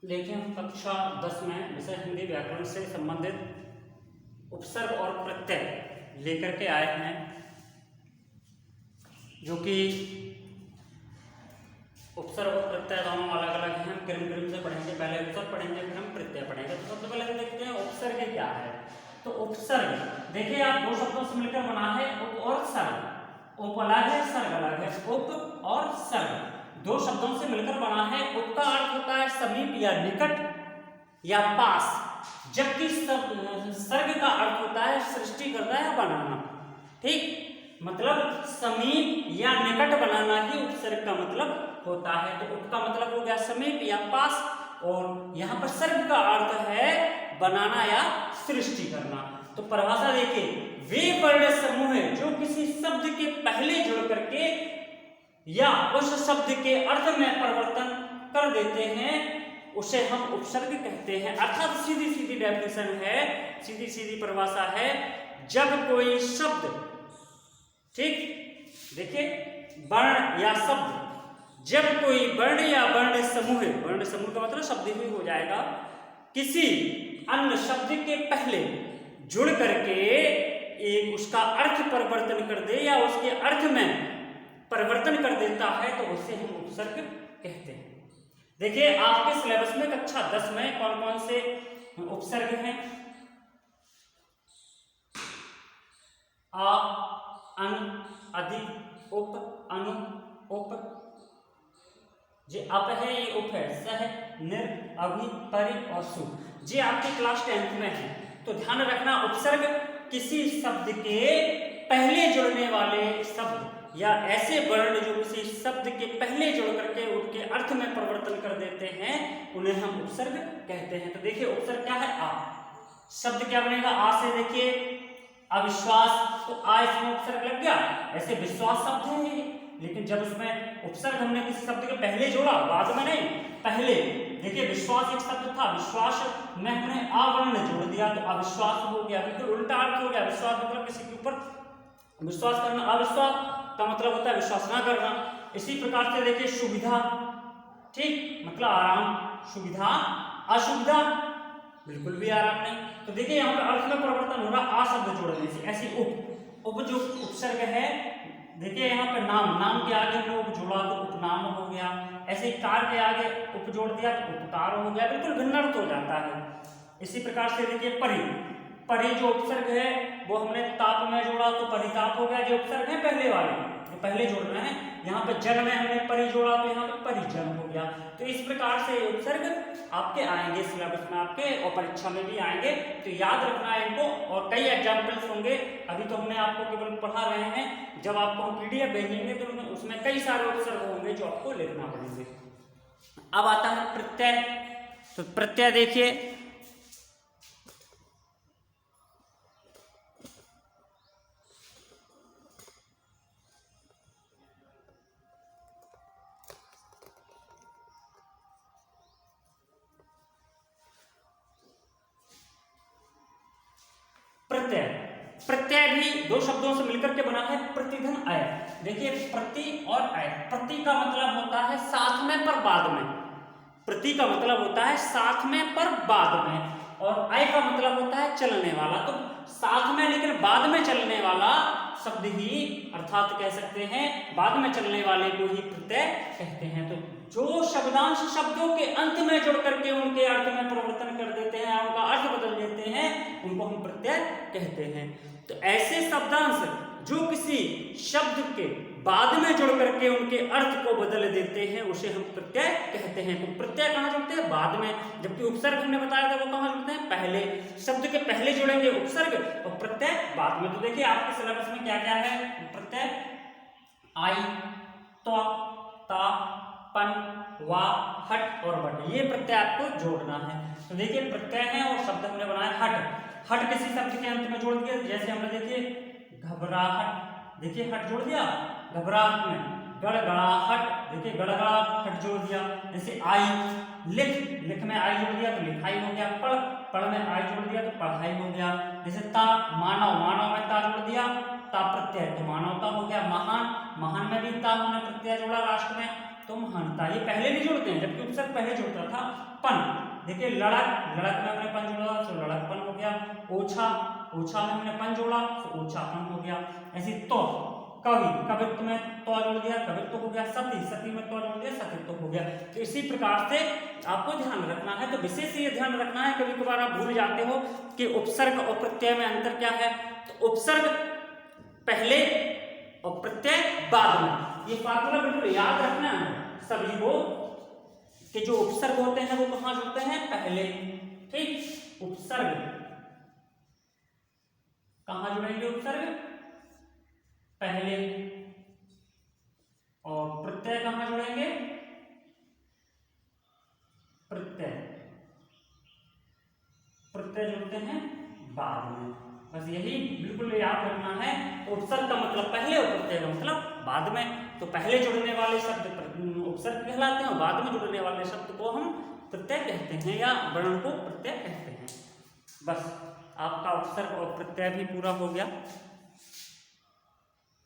देखिए हम कक्षा 10 में विषय हिंदी व्याकरण से संबंधित उपसर्ग और प्रत्यय लेकर के आए हैं, जो कि उपसर्ग और प्रत्यय दोनों अलग अलग हैं। हम क्रम क्रम से पढ़ेंगे, पहले उपसर्ग पढ़ेंगे फिर हम प्रत्यय पढ़ेंगे। तो सबसे पहले हम देखते हैं उपसर्ग क्या है। तो उपसर्ग देखिए आप दो शब्दों से मिलकर बना है उप और सर्ग। उप अलग है, सर्ग अलग है। उप और सर्ग दो शब्दों से मिलकर बना है। उप का अर्थ होता है समीप या निकट या पास, जबकि सर्ग का अर्थ होता है सृष्टि करना या बनाना। ठीक, मतलब समीप या निकट बनाना ही उपसर्ग का मतलब होता है। तो उप का मतलब हो गया समीप या पास, और यहाँ पर सर्ग का अर्थ है बनाना या सृष्टि करना। तो परिभाषा देखिए, वे वर्ण समूह जो किसी शब्द के पहले जुड़ करके या उस शब्द के अर्थ में परिवर्तन कर देते हैं उसे हम उपसर्ग कहते हैं। अर्थात सीधी सीधी डेफिनेशन है, सीधी सीधी परिभाषा है, जब कोई शब्द, ठीक देखिए, वर्ण या शब्द, जब कोई वर्ण या वर्ण समूह का मतलब शब्द ही हो जाएगा, किसी अन्य शब्द के पहले जुड़ करके एक उसका अर्थ परिवर्तन कर दे या उसके अर्थ में परिवर्तन कर देता है तो उसे हम उपसर्ग कहते हैं। देखिए आपके सिलेबस में कक्षा 10 में कौन कौन से उपसर्ग हैं? आ, अन, अधि, उप, अनु, उप। जे अप है ये उप है, स है, निर, अभि, परि और सु। जे आपकी क्लास 10th में है। तो ध्यान रखना, उपसर्ग किसी शब्द के पहले जुड़ने वाले शब्द या ऐसे वर्ण जो किसी शब्द के पहले जुड़ करके उनके अर्थ में परिवर्तन कर देते हैं उन्हें हम उपसर्ग कहते हैं। तो देखिए उपसर्ग क्या है? आ। शब्द क्या बनेगा? आ से। देखिए अविश्वास, तो आ इसमें उपसर्ग लग गया। ऐसे विश्वास शब्द है, लेकिन जब उसमें उपसर्ग हमने किसी शब्द के पहले जोड़ा, बाद में नहीं, पहले। देखिए विश्वास एक शब्द था, विश्वास में हमने आ वर्ण जोड़ दिया तो अविश्वास हो गया। बिल्कुल उल्टा अर्थ हो गया। विश्वास मतलब किसी के ऊपर विश्वास करना, अविश्वास का मतलब होता है विश्वास ना करना। इसी प्रकार से देखिए सुविधा, ठीक, मतलब आराम, सुविधा, असुविधा बिल्कुल भी आराम नहीं। तो देखिए यहाँ पे अर्थ में परिवर्तन हो रहा आ शब्द जोड़ने से। ऐसी उप जो उपसर्ग है, देखिए यहाँ पे नाम के आगे हमने उप जोड़ा तो उपनाम हो गया। ऐसे ही कार के आगे उप जोड़ दिया तो उपकार हो गया। बिल्कुल भिन्न अर्थ हो जाता है। इसी प्रकार से देखिए परि जो उपसर्ग है वो हमने ताप में जोड़ा तो परिताप हो गया। जो उपसर्ग है पहले वाले, जो पहले जोड़ रहे हैं, यहाँ पे जन में हमने परि जोड़ा तो यहाँ पे परिजन हो गया। तो इस प्रकार से उपसर्ग आपके आएंगे सिलेबस में आपके, और परीक्षा में भी आएंगे। तो याद रखना है इनको, और कई एग्जाम्पल्स होंगे। अभी तो हमने आपको केवल पढ़ा रहे हैं, जब आपको हम PDF भेजेंगे तो उसमें कई सारे उपसर्ग होंगे जो आपको लिखना पड़ेंगे। अब आता है प्रत्यय। तो प्रत्यय देखिए, प्रत्यय भी दो शब्दों से मिलकर के बना है, प्रतिधन अय। देखिए प्रति और अय, प्रति का मतलब होता है साथ में पर बाद में। प्रति का मतलब होता है साथ में पर बाद में, और अय का मतलब होता है चलने वाला। तो साथ में लेकिन बाद में चलने वाला शब्द ही, अर्थात कह सकते हैं बाद में चलने वाले को ही प्रत्यय कहते हैं। तो जो शब्दांश शब्दों के अंत में जुड़ करके उनके अर्थ में परिवर्तन कर देते हैं, उनका अर्थ बदल देते हैं, उनको हम प्रत्यय कहते हैं। तो ऐसे शब्दांश जो किसी शब्द के बाद में जुड़ करके उनके अर्थ को बदल देते हैं उसे हम प्रत्यय कहते हैं। तो प्रत्यय कहाँ जुड़ते हैं? बाद में। जबकि उपसर्ग हमने बताया था वो कहाँ जुड़ते हैं? पहले। शब्द के पहले जुड़ेंगे उपसर्ग और प्रत्यय बाद में। तो देखिए आपके सिलेबस में क्या क्या है प्रत्यय? आई, तो, ता, पन, वा, हट और बट, ये प्रत्यय आपको जोड़ना है। तो देखिए प्रत्यय है और शब्द हमने बनाया हट। हट किसी शब्द के अंत में जोड़ दिया, जैसे हमने देखिए घबराहट, देखिए हट जोड़ दिया घबराहट में। गड़गड़ाहट, देखिए गड़गड़ाहट जोड़ दिया। जैसे आई, लिख में आई जोड़ दिया तो लिखाई हो गया। पढ़ में आई जोड़ दिया तो पढ़ाई हो गया। जैसे ता, मानव में ता जोड़ दिया, ता प्रत्यय तो मानवता हो गया। महान में भी ता हमने प्रत्यय जोड़ा लास्ट में तो महानता। ये पहले नहीं जोड़ते हैं, जबकि उपसर्ग पहले जोड़ता था। पन देखिए लड़क, लड़क में हमने पन जोड़ा तो लड़कपन हो गया। ओछा, ओछा में हमने पन जोड़ा तो ओछापन हो गया। ऐसी तो कवि, कवित्व में तो जोड़ दिया, कवित्व हो गया। सती, सती में तो जोड़ दिया, सतीत्व हो गया। तो इसी प्रकार से आपको ध्यान रखना है। तो विशेष ये ध्यान रखना है, कभी कभार आप भूल जाते हो कि उपसर्ग और प्रत्यय में अंतर क्या है। तो उपसर्ग पहले और प्रत्यय बाद में, ये फार्मूला बिल्कुल याद रखना है सभी को कि जो उपसर्ग होते हैं वो कहाँ जुड़ते हैं, पहले। ठीक, उपसर्ग कहाँ जुड़ेंगे, उपसर्ग पहले, और प्रत्यय कहाँ जुड़ेंगे, प्रत्यय, प्रत्यय जुड़ते हैं बाद में। बस यही बिल्कुल याद रखना है। उपसर्ग का मतलब पहले और प्रत्यय का मतलब बाद में। तो पहले जुड़ने वाले शब्द उपसर्ग कहलाते हैं और बाद में जुड़ने वाले शब्द को हम प्रत्यय कहते हैं या वर्ण को प्रत्यय कहते हैं। बस आपका उपसर्ग और प्रत्यय भी पूरा हो गया।